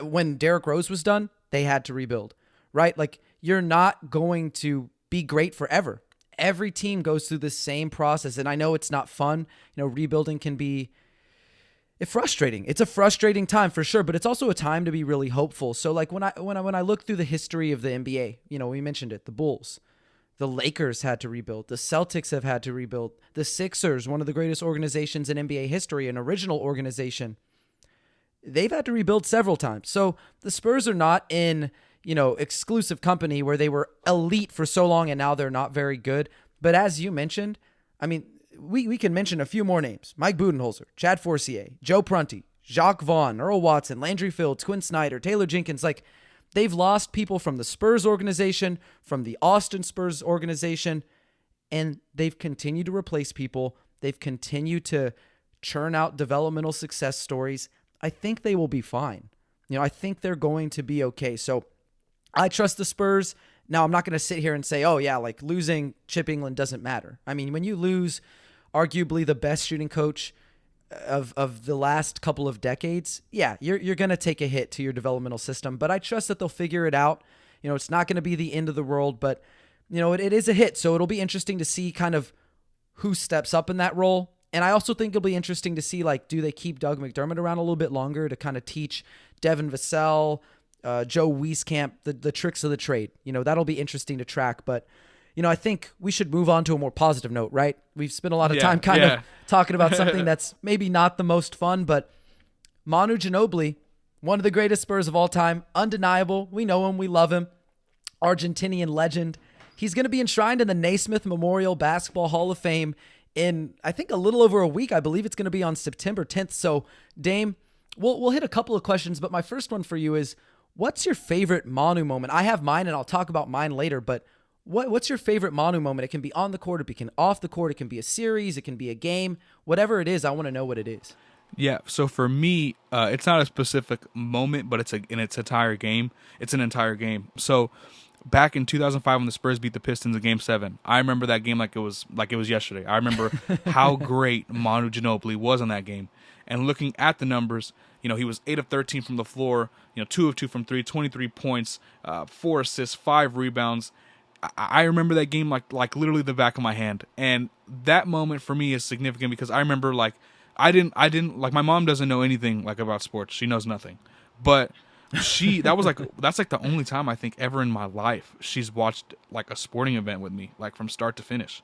When Derrick Rose was done, they had to rebuild, right? Like, you're not going to be great forever. Every team goes through the same process, and I know it's not fun. You know, rebuilding can be frustrating. It's a frustrating time for sure, but it's also a time to be really hopeful. So, like, when I look through the history of the NBA, you know, we mentioned it, the Bulls, the Lakers had to rebuild, the Celtics have had to rebuild, the Sixers, one of the greatest organizations in NBA history, an original organization, they've had to rebuild several times. So the Spurs are not in, you know, exclusive company where they were elite for so long and now they're not very good. But as you mentioned, I mean, we can mention a few more names: Mike Budenholzer, Chad Forcier, Joe Prunty, Jacques Vaughn, Earl Watson, Landry Fields, Quinn Snyder, Taylor Jenkins. Like, they've lost people from the Spurs organization, from the Austin Spurs organization, and they've continued to replace people. They've continued to churn out developmental success stories. I think they will be fine. You know, I think they're going to be okay. So I trust the Spurs. Now, I'm not going to sit here and say, oh, yeah, like, losing Chip England doesn't matter. I mean, when you lose arguably the best shooting coach of the last couple of decades, yeah, you're going to take a hit to your developmental system. But I trust that they'll figure it out. You know, it's not going to be the end of the world, but, you know, it is a hit. So it'll be interesting to see kind of who steps up in that role. And I also think it'll be interesting to see, like, do they keep Doug McDermott around a little bit longer to kind of teach Devin Vassell, Joe Wieskamp, the tricks of the trade. That'll be interesting to track. But, I think we should move on to a more positive note, right? We've spent a lot of time kind of talking about something that's maybe not the most fun, but Manu Ginobili, one of the greatest Spurs of all time, undeniable. We know him. We love him. Argentinian legend. He's going to be enshrined in the Naismith Memorial Basketball Hall of Fame in, I think, a little over a week. I believe it's going to be on September 10th. So, Dame, we'll hit a couple of questions, but my first one for you is, what's your favorite Manu moment? I have mine, and I'll talk about mine later, but what's your favorite Manu moment? It can be on the court, it can be off the court, it can be a series, it can be a game. Whatever it is, I want to know what it is. Yeah, so for me, it's not a specific moment, but it's an entire game. It's an entire game. So back in 2005 when the Spurs beat the Pistons in Game 7, I remember that game like it was yesterday. I remember how great Manu Ginobili was in that game. And looking at the numbers, he was 8 of 13 from the floor, 2 of 2 from 3, 23 points, 4 assists, 5 rebounds. I remember that game like literally the back of my hand. And that moment for me is significant because I remember I didn't my mom doesn't know anything about sports. She knows nothing. But that's the only time I think ever in my life she's watched a sporting event with me, from start to finish.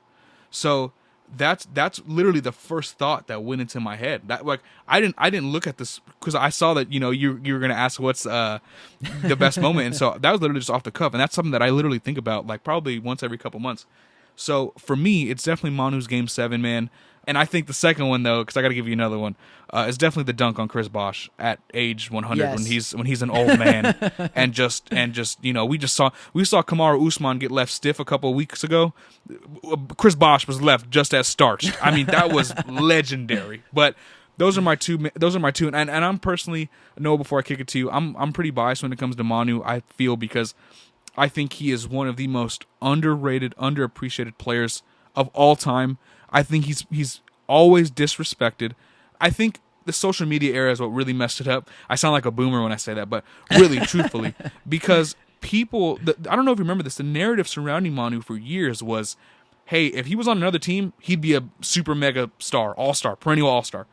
So that's literally the first thought that went into my head. That I didn't look at this because I saw that you were gonna ask what's the best moment, and so that was literally just off the cuff, and that's something that I literally think about probably once every couple months. So for me, it's definitely Manu's Game 7, man. And I think the second one, though, because I got to give you another one, is definitely the dunk on Chris Bosh at age 100 when he's an old man, and just we saw Kamaru Usman get left stiff a couple of weeks ago. Chris Bosh was left just as starched. I mean, that was legendary. But those are my two, and I'm personally, Noah, before I kick it to you, I'm pretty biased when it comes to Manu. I feel because I think he is one of the most underrated, underappreciated players of all time. I think he's always disrespected. I think the social media era is what really messed it up. I sound like a boomer when I say that, but really, truthfully, because people, I don't know if you remember this, the narrative surrounding Manu for years was, hey, if he was on another team, he'd be a super mega star, all-star, perennial all-star.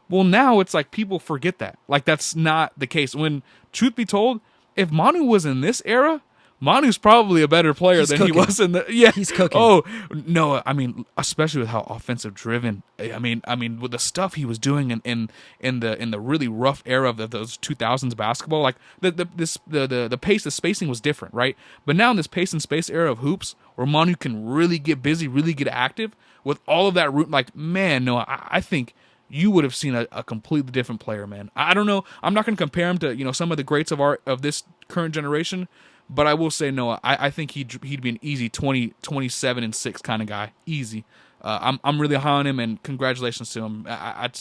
Well, now it's people forget that. That's not the case. When, truth be told, if Manu was in this era, Manu's probably a better player than he was in the. Yeah, he's cooking. Oh no, I mean, especially with how offensive driven. I mean, with the stuff he was doing in the really rough era of those 2000s basketball, the pace, the spacing was different, right? But now in this pace and space era of hoops, where Manu can really get busy, really get active with all of that root, man, no, I think you would have seen a completely different player, man. I don't know. I'm not going to compare him to some of the greats of this current generation. But I will say, Noah, I think he'd be an easy 27 and 6 kind of guy. Easy. I'm really high on him, and congratulations to him. I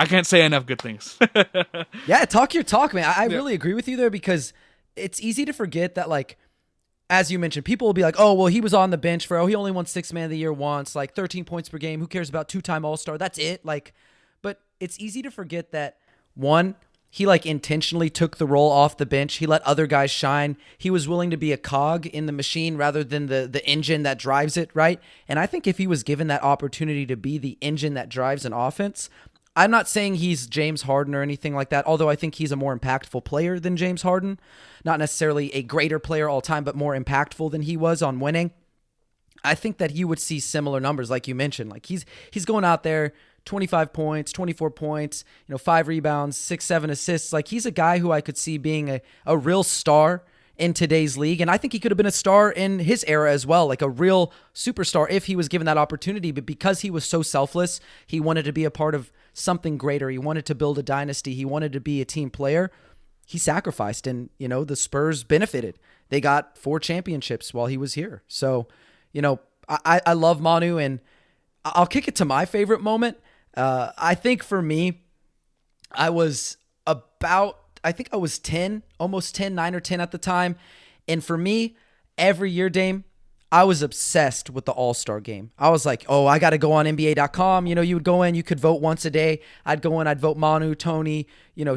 can't say enough good things. Yeah, talk your talk, man. I really agree with you there because it's easy to forget that, as you mentioned, people will be like, oh, well, he was on the bench he only won 6th Man of the Year once, 13 points per game. Who cares about 2-time All-Star? That's it. But it's easy to forget that, one, he intentionally took the role off the bench. He let other guys shine. He was willing to be a cog in the machine rather than the engine that drives it, right? And I think if he was given that opportunity to be the engine that drives an offense, I'm not saying he's James Harden or anything like that, although I think he's a more impactful player than James Harden. Not necessarily a greater player all time, but more impactful than he was on winning. I think that he would see similar numbers like you mentioned. He's going out there, 25 points, 24 points, 5 rebounds, 6-7 assists. He's a guy who I could see being a real star in today's league. And I think he could have been a star in his era as well, a real superstar if he was given that opportunity. But because he was so selfless, he wanted to be a part of something greater. He wanted to build a dynasty. He wanted to be a team player. He sacrificed, and, the Spurs benefited. They got 4 championships while he was here. So, I love Manu, and I'll kick it to my favorite moment. I think for me, I was 10, almost 10, 9 or 10 at the time. And for me, every year, Dame, I was obsessed with the All-Star game. I was like, oh, I got to go on NBA.com. You would go in, you could vote once a day. I'd go in, I'd vote Manu, Tony,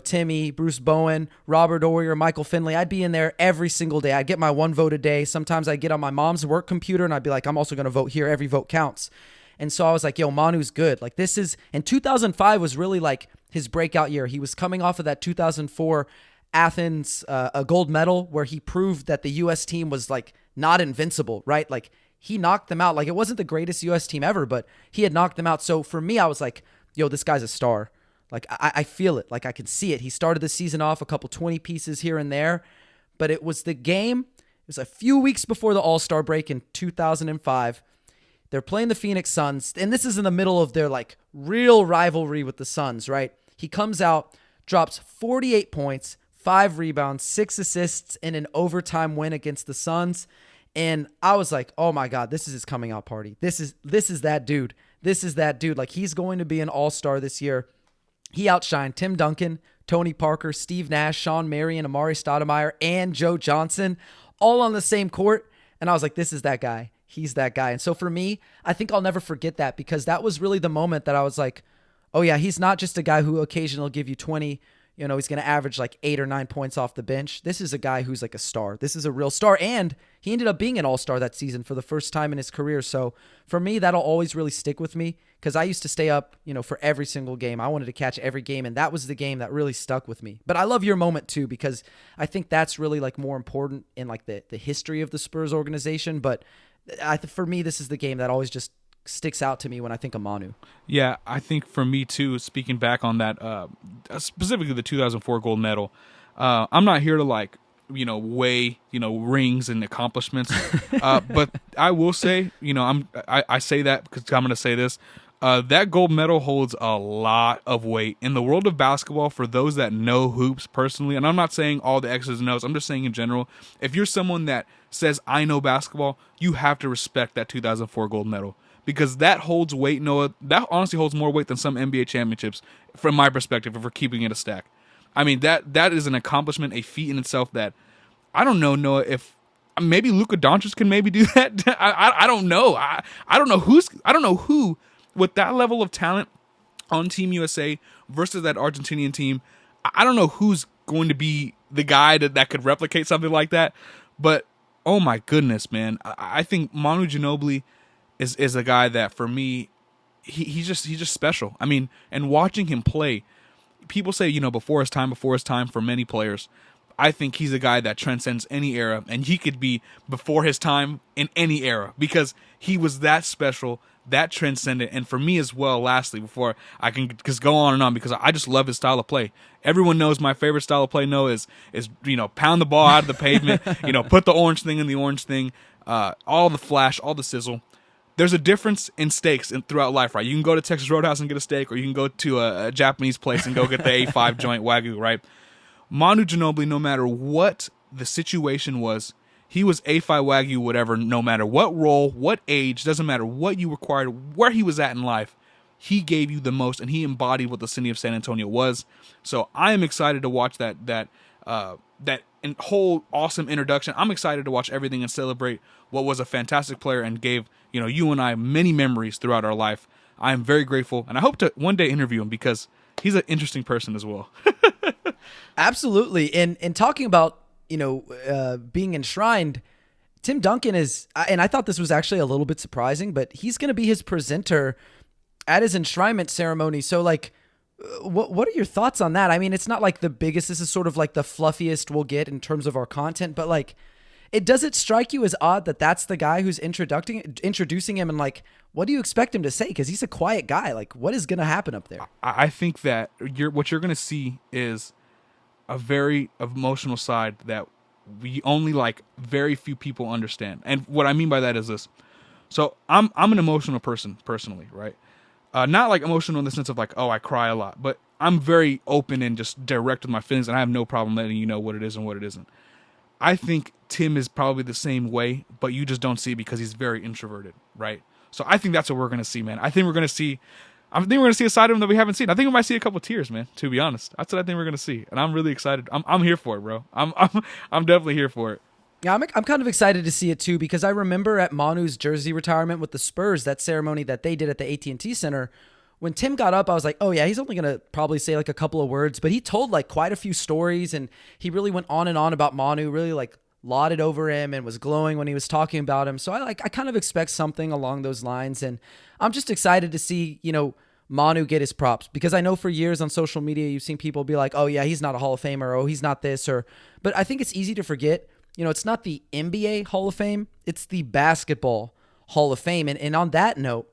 Timmy, Bruce Bowen, Robert Oyer, Michael Finley. I'd be in there every single day. I'd get my 1 vote a day. Sometimes I'd get on my mom's work computer and I'd be like, I'm also going to vote here. Every vote counts. And so I was like, yo, Manu's good. And 2005 was really his breakout year. He was coming off of that 2004 Athens a gold medal where he proved that the U.S. team was like not invincible, right? Like he knocked them out. Like it wasn't the greatest U.S. team ever, but he had knocked them out. So for me, I was like, yo, this guy's a star. Like I feel it. Like I can see it. He started the season off a couple 20 pieces here and there, but it was the game. It was a few weeks before the All-Star break in 2005. They're playing the Phoenix Suns, and this is in the middle of their like real rivalry with the Suns, right? He comes out, drops 48 points, 5 rebounds, 6 assists in an overtime win against the Suns. And I was like, oh my God, this is his coming out party. This is that dude. This is that dude. Like he's going to be an all-star this year. He outshined Tim Duncan, Tony Parker, Steve Nash, Sean Marion, Amari Stoudemire, and Joe Johnson all on the same court. And I was like, this is that guy. He's that guy. And so for me, I think I'll never forget that because that was really the moment that I was like, oh yeah, he's not just a guy who occasionally will give you 20. You know, he's going to average like 8 or 9 points off the bench. This is a guy who's like a star. This is a real star. And he ended up being an all-star that season for the first time in his career. So for me, that'll always really stick with me because I used to stay up, you know, for every single game. I wanted to catch every game. And that was the game that really stuck with me. But I love your moment too, because I think that's really like more important in like the history of the Spurs organization. But for me, this is the game that always just sticks out to me when I think of Manu. Yeah, I think for me too, speaking back on that, specifically the 2004 gold medal, I'm not here to like, you know, weigh, you know, rings and accomplishments. But I will say, you know, I say that because I'm going to say this. That gold medal holds a lot of weight in the world of basketball for those that know hoops personally. And I'm not saying all the X's and O's. I'm just saying in general, if you're someone that says, I know basketball, you have to respect that 2004 gold medal. Because that holds weight, Noah. That honestly holds more weight than some NBA championships, from my perspective, if we're keeping it a stack. I mean, that is an accomplishment, a feat in itself that I don't know, Noah, if maybe Luka Doncic can maybe do that. I don't know. I don't know who with that level of talent on Team USA versus that Argentinian team. I don't know who's going to be the guy that could replicate something like that. But oh my goodness, man, I think Manu Ginobili is a guy that for me, he's just special. I mean, and watching him play, people say, you know, before his time for many players. I think he's a guy that transcends any era, and he could be before his time in any era because he was that special, that transcendent. And for me as well, lastly, before I can just go on and on, because I just love his style of play. Everyone knows my favorite style of play, Noah, is you know, pound the ball out of the pavement, you know, put the orange thing in the orange thing, all the flash, all the sizzle. There's a difference in steaks throughout life, right? You can go to Texas Roadhouse and get a steak, or you can go to a Japanese place and go get the A5 joint Wagyu, right? Manu Ginobili, no matter what the situation was, he was A5 Wagyu, whatever, no matter what role, what age, doesn't matter what you required, where he was at in life, he gave you the most, and he embodied what the city of San Antonio was. So I am excited to watch that whole awesome introduction. I'm excited to watch everything and celebrate what was a fantastic player and gave, you know, you and I many memories throughout our life. I am very grateful, and I hope to one day interview him because he's an interesting person as well. Absolutely. And talking about, you know, being enshrined, Tim Duncan is, and I thought this was actually a little bit surprising, but he's going to be his presenter at his enshrinement ceremony. So like, what are your thoughts on that? I mean, it's not like the biggest, this is sort of like the fluffiest we'll get in terms of our content, but like, does it strike you as odd that that's the guy who's introducing him, and like, what do you expect him to say? Because he's a quiet guy. Like, what is going to happen up there? I think that what you're going to see is a very emotional side that we only like very few people understand. And what I mean by that is this. So I'm an emotional person personally, right? Not like emotional in the sense of like, oh, I cry a lot, but I'm very open and just direct with my feelings, and I have no problem letting you know what it is and what it isn't. I think Tim is probably the same way, but you just don't see it because he's very introverted, right? So I think that's what we're going to see, man. I think we're going to see a side of him that we haven't seen. I think we might see a couple tears, man, to be honest. That's what I think we're going to see, and I'm really excited. I'm here for it, bro. I'm definitely here for it. Yeah, I'm kind of excited to see it too, because I remember at Manu's jersey retirement with the Spurs, that ceremony that they did at the AT&T Center, when Tim got up, I was like, oh yeah, he's only going to probably say like a couple of words, but he told like quite a few stories, and he really went on and on about Manu, really like lauded over him and was glowing when he was talking about him. So I kind of expect something along those lines, and I'm just excited to see, you know, Manu get his props, because I know for years on social media you've seen people be like, oh yeah, he's not a Hall of Famer, oh he's not this, but I think it's easy to forget, it's not the NBA Hall of Fame, it's the basketball Hall of Fame. And on that note,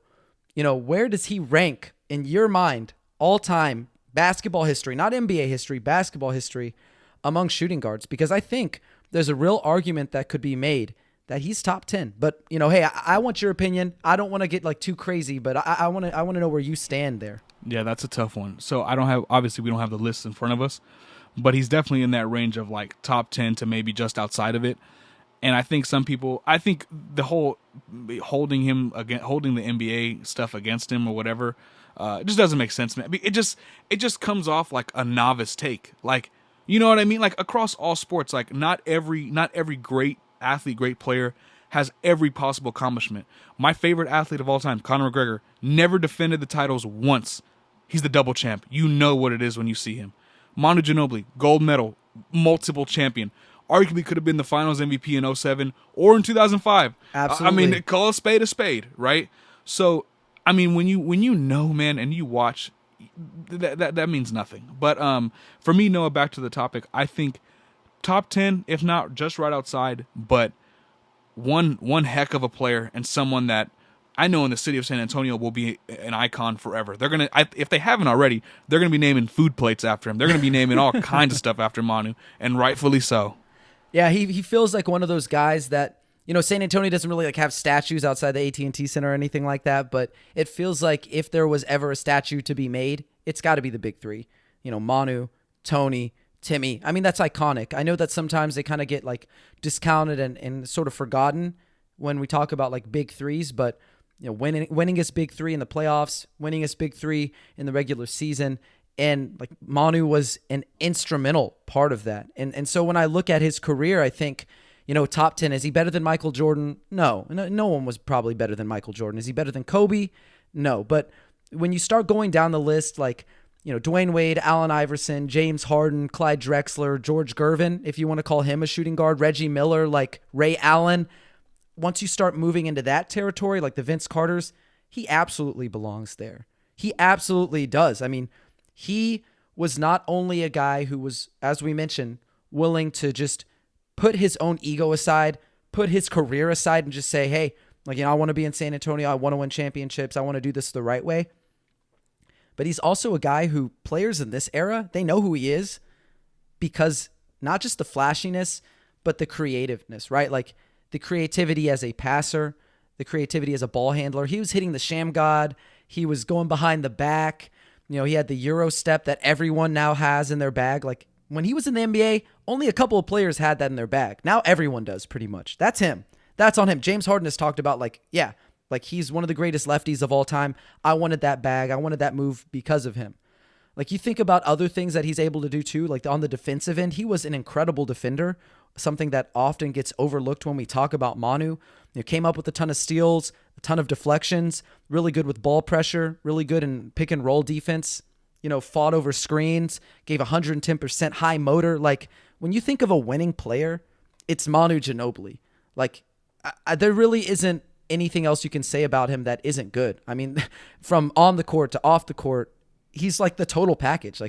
where does he rank in your mind all time basketball history, not NBA history, basketball history among shooting guards? Because I think there's a real argument that could be made that he's top 10. But, hey, I want your opinion. I don't want to get too crazy, but I want to know where you stand there. Yeah, that's a tough one. So obviously we don't have the list in front of us, but he's definitely in that range of top 10 to maybe just outside of it. And I think the whole holding the NBA stuff against him or whatever, it just doesn't make sense, man. It just comes off like a novice take. You know what I mean? Across all sports, not every great athlete, great player has every possible accomplishment. My favorite athlete of all time, Conor McGregor, never defended the titles once. He's the double champ. You know what it is when you see him. Manu Ginobili, gold medal, multiple champion. Arguably could have been the finals MVP in 2007 or in 2005. Absolutely. Call a spade, right? So, when you know, man, and you watch, that means nothing. But for me, Noah, back to the topic, I think top 10, if not just right outside, but one heck of a player and someone that I know in the city of San Antonio will be an icon forever. They're gonna, if they haven't already, they're gonna be naming food plates after him. They're gonna be naming all kinds of stuff after Manu, and rightfully so. Yeah, he feels like one of those guys that, San Antonio doesn't really have statues outside the AT&T Center or anything like that, but it feels like if there was ever a statue to be made, it's got to be the big three. Manu, Tony, Timmy. That's iconic. I know that sometimes they kind of get discounted and sort of forgotten when we talk about big threes, but winning his big three in the playoffs, winning his big three in the regular season, and Manu was an instrumental part of that. And so when I look at his career, I think, top 10, is he better than Michael Jordan? No one was probably better than Michael Jordan. Is he better than Kobe? No. But when you start going down the list, Dwayne Wade, Allen Iverson, James Harden, Clyde Drexler, George Gervin, if you want to call him a shooting guard, Reggie Miller, Ray Allen. Once you start moving into that territory, the Vince Carters, he absolutely belongs there. He absolutely does. He was not only a guy who was, as we mentioned, willing to just put his own ego aside, put his career aside, and just say, hey, I want to be in San Antonio. I want to win championships. I want to do this the right way. But he's also a guy who players in this era, they know who he is because not just the flashiness, but the creativeness, right? The creativity as a passer, the creativity as a ball handler. He was hitting the sham god. He was going behind the back. He had the Euro step that everyone now has in their bag. When he was in the NBA, only a couple of players had that in their bag. Now everyone does pretty much. That's him. That's on him. James Harden has talked about he's one of the greatest lefties of all time. I wanted that bag. I wanted that move because of him. You think about other things that he's able to do too, on the defensive end, he was an incredible defender, something that often gets overlooked when we talk about Manu. Came up with a ton of steals, a ton of deflections, really good with ball pressure, really good in pick and roll defense, fought over screens, gave 110% high motor. When you think of a winning player, it's Manu Ginobili. There really isn't anything else you can say about him that isn't good. From on the court to off the court, he's the total package.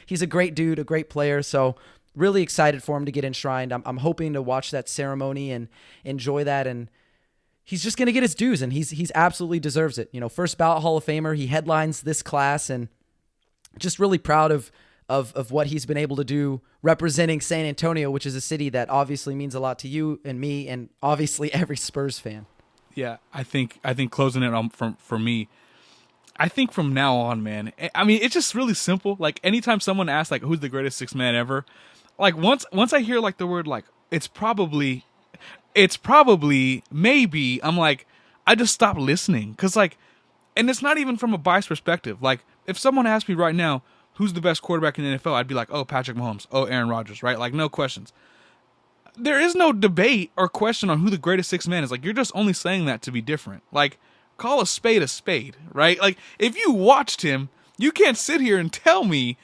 He's a great dude, a great player. So really excited for him to get enshrined. I'm hoping to watch that ceremony and enjoy that. And he's just going to get his dues, and he's absolutely deserves it. First ballot Hall of Famer. He headlines this class, and just really proud of what he's been able to do representing San Antonio, which is a city that obviously means a lot to you and me, and obviously every Spurs fan. Yeah, I think closing it on for me, I think from now on, man, it's just really simple. Anytime someone asks who's the greatest six man ever, once I hear the word it's probably maybe, I'm I just stop listening. Cause and it's not even from a biased perspective. If someone asked me right now, who's the best quarterback in the NFL, I'd be oh, Patrick Mahomes. Oh, Aaron Rodgers, right? No questions. There is no debate or question on who the greatest six man is. You're just only saying that to be different. Call a spade, right? If you watched him, you can't sit here and tell me,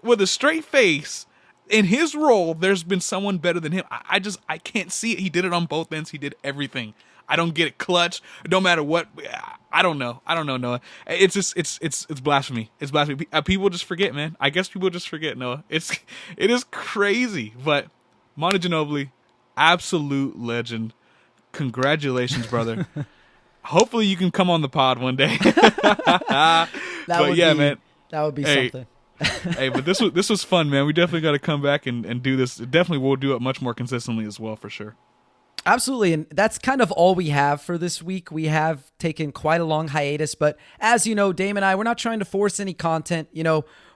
with a straight face, in his role, there's been someone better than him. I can't see it. He did it on both ends. He did everything. I don't get it clutch. No matter what. I don't know, Noah. It's just it's blasphemy. It's blasphemy. People just forget, man. I guess people just forget, Noah. It is crazy. But Manu Ginobili, absolute legend. Congratulations, brother. Hopefully you can come on the pod one day. Man. That would be something. Hey, but this was fun, man. We definitely got to come back and do this. Definitely we'll do it much more consistently as well, for sure. Absolutely, and that's kind of all we have for this week. We have taken quite a long hiatus, but as you know, Dame and I, we're not trying to force any content.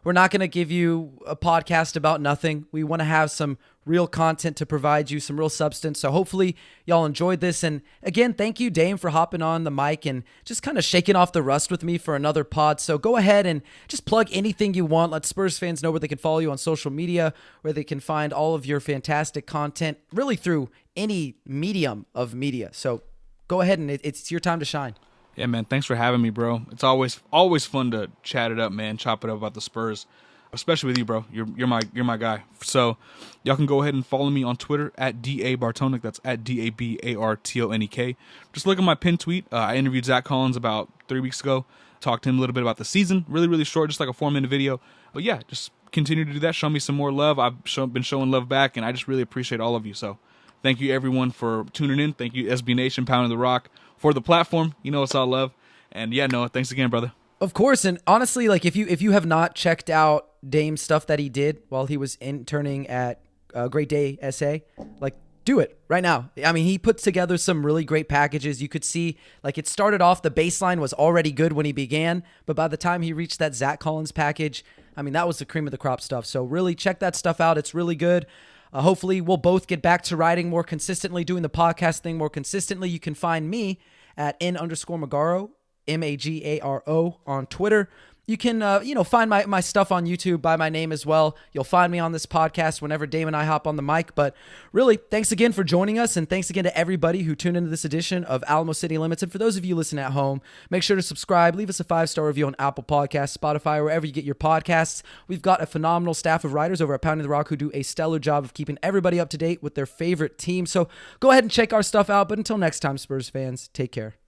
We're not going to give you a podcast about nothing. We want to have some real content to provide you, some real substance. So hopefully y'all enjoyed this. And again, thank you, Dame, for hopping on the mic and just kind of shaking off the rust with me for another pod. So go ahead and just plug anything you want. Let Spurs fans know where they can follow you on social media, where they can find all of your fantastic content, really through any medium of media. So go ahead and it's your time to shine. Yeah, man. Thanks for having me, bro. It's always fun to chat it up, man. Chop it up about the Spurs, especially with you, bro. You're my guy. So y'all can go ahead and follow me on Twitter at @Bartonek. That's at DABARTONEK. Just look at my pinned tweet. I interviewed Zach Collins about 3 weeks ago. Talked to him a little bit about the season. Really, really short, just like a 4-minute video. But yeah, just continue to do that. Show me some more love. I've been showing love back, and I just really appreciate all of you. So thank you, everyone, for tuning in. Thank you, SB Nation, Pounding the Rock, for the platform. It's all love. And yeah, Noah, thanks again, brother. Of course, and honestly, like if you have not checked out Dame's stuff that he did while he was interning at Great Day SA, like do it right now. I mean, he put together some really great packages. You could see, like, it started off, the baseline was already good when he began, but by the time he reached that Zach Collins package, I mean, that was the cream of the crop stuff. So really check that stuff out. It's really good. Hopefully we'll both get back to writing more consistently, doing the podcast thing more consistently. You can find me at @N_Magaro, Magaro on Twitter. You can, find my stuff on YouTube by my name as well. You'll find me on this podcast whenever Dame and I hop on the mic. But really, thanks again for joining us, and thanks again to everybody who tuned into this edition of Alamo City Limits. And for those of you listening at home, make sure to subscribe. Leave us a 5-star review on Apple Podcasts, Spotify, or wherever you get your podcasts. We've got a phenomenal staff of writers over at Pounding the Rock who do a stellar job of keeping everybody up to date with their favorite team. So go ahead and check our stuff out. But until next time, Spurs fans, take care.